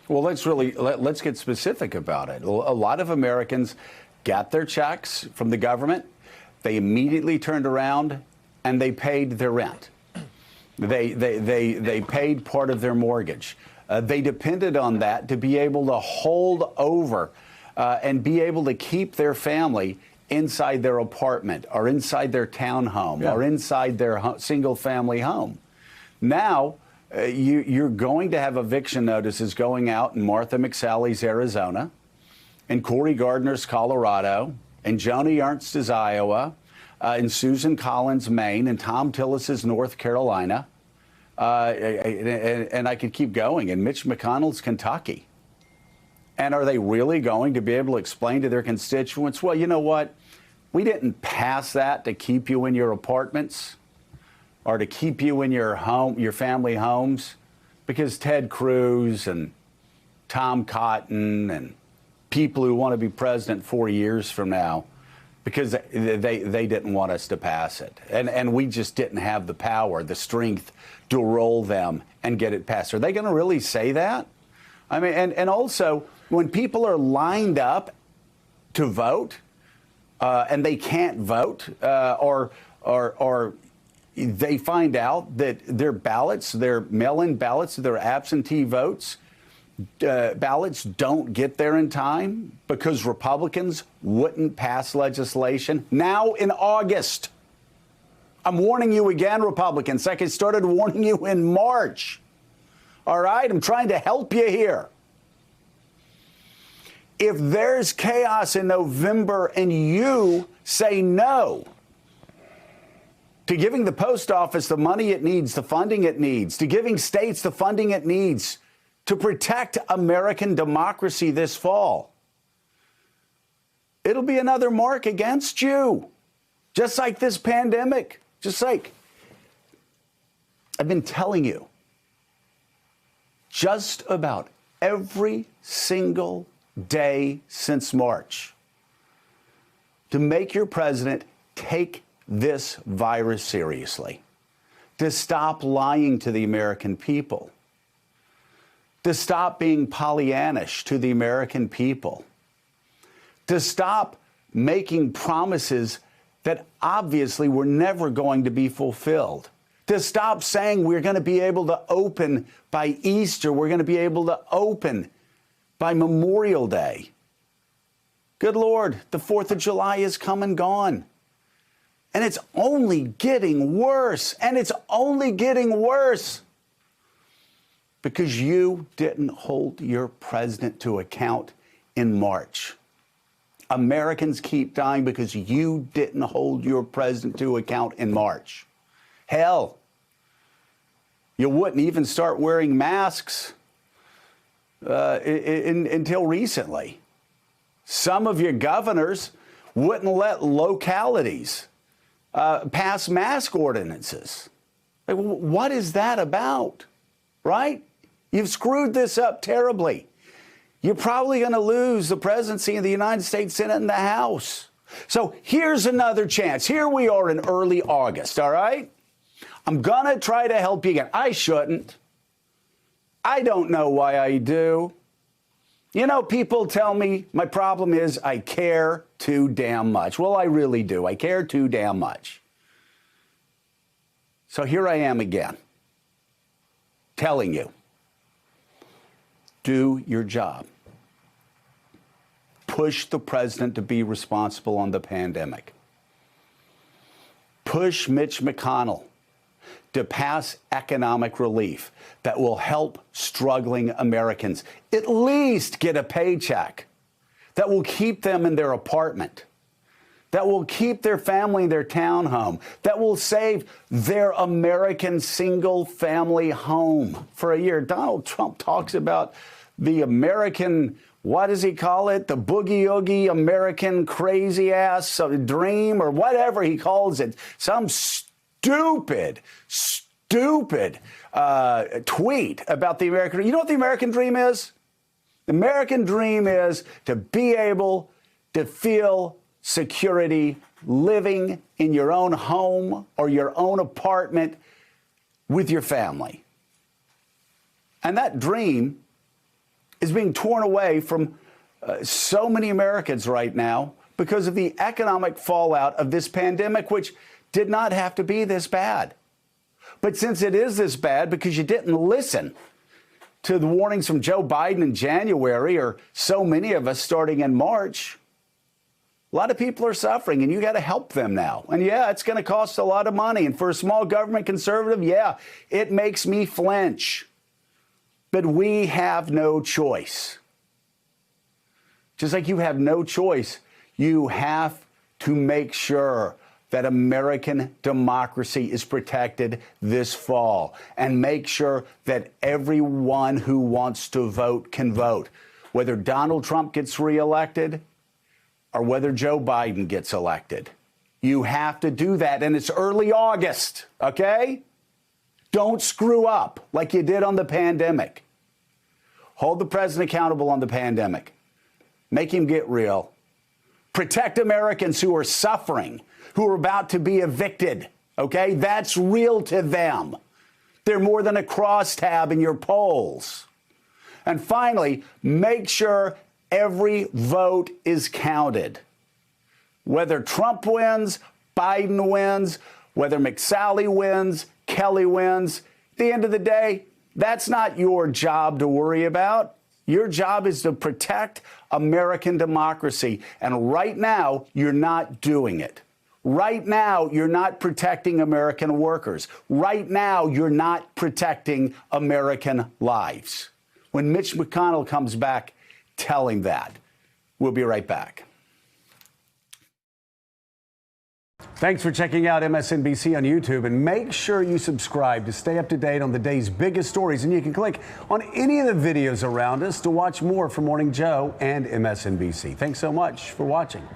Well, let's get specific about it. A lot of Americans got their checks from the government. They immediately turned around and they paid their rent. They paid part of their mortgage. They depended on that to be able to hold over and be able to keep their family inside their apartment or inside their townhome or inside their single-family home. Now, you're going to have eviction notices going out in Martha McSally's Arizona, in Cory Gardner's Colorado, in Joni Ernst's Iowa, in Susan Collins' Maine, and Tom Tillis's North Carolina, and I could keep going, in Mitch McConnell's Kentucky. And are they really going to be able to explain to their constituents, well, you know what? We didn't pass that to keep you in your apartments or to keep you in your home, your family homes, because Ted Cruz and Tom Cotton and people who want to be president 4 years from now, because they didn't want us to pass it. And we just didn't have the power, the strength to roll them and get it passed. Are they going to really say that? I mean, and also, when people are lined up to vote and they can't vote or they find out that their ballots, their mail-in ballots, their absentee votes, ballots don't get there in time because Republicans wouldn't pass legislation now in August. I'm warning you again, Republicans, like I started warning you in March. All right, I'm trying to help you here. If there's chaos in November and you say no to giving the post office the money it needs, the funding it needs, to giving states the funding it needs to protect American democracy this fall, it'll be another mark against you. Just like this pandemic, just like I've been telling you, just about every single day since March, to make your president take this virus seriously, to stop lying to the American people, to stop being Pollyannish to the American people, to stop making promises that obviously were never going to be fulfilled, to stop saying we're going to be able to open by Easter, we're going to be able to open by Memorial Day. Good Lord, the 4th of July is come and gone. And it's only getting worse. And it's only getting worse because you didn't hold your president to account in March. Americans keep dying because you didn't hold your president to account in March. Hell, you wouldn't even start wearing masks until recently. Some of your governors wouldn't let localities pass mask ordinances. Like, what is that about, right? You've screwed this up terribly. You're probably going to lose the presidency of the United States Senate and the House. So here's another chance. Here we are in early August, all right? I'm going to try to help you again. I shouldn't. I don't know why I do. You know, people tell me my problem is I care too damn much. Well, I really do. I care too damn much. So here I am again, telling you, do your job. Push the president to be responsible on the pandemic. Push Mitch McConnell to pass economic relief that will help struggling Americans at least get a paycheck, that will keep them in their apartment, that will keep their family in their townhome, that will save their American single-family home for a year. Donald Trump talks about the American, what does he call it? The boogie-oogie American crazy-ass dream or whatever he calls it. Some stupid tweet about the American dream. You know what the American dream is? The American dream is to be able to feel security living in your own home or your own apartment with your family. And that dream is being torn away from so many Americans right now because of the economic fallout of this pandemic, which did not have to be this bad. But since it is this bad because you didn't listen to the warnings from Joe Biden in January, or so many of us starting in March, a lot of people are suffering, and you got to help them now. And yeah, it's going to cost a lot of money. And for a small government conservative, yeah, it makes me flinch. But we have no choice. Just like you have no choice, you have to make sure that American democracy is protected this fall, and make sure that everyone who wants to vote can vote, whether Donald Trump gets reelected or whether Joe Biden gets elected. You have to do that, and it's early August, okay? Don't screw up like you did on the pandemic. Hold the president accountable on the pandemic. Make him get real. Protect Americans who are suffering, who are about to be evicted, okay? That's real to them. They're more than a crosstab in your polls. And finally, make sure every vote is counted. Whether Trump wins, Biden wins, whether McSally wins, Kelly wins, at the end of the day, that's not your job to worry about. Your job is to protect American democracy. And right now, you're not doing it. Right now, you're not protecting American workers. Right now, you're not protecting American lives. When Mitch McConnell comes back, tell him that. We'll be right back. Thanks for checking out MSNBC on YouTube, and make sure you subscribe to stay up to date on the day's biggest stories. And you can click on any of the videos around us to watch more from Morning Joe and MSNBC. Thanks so much for watching.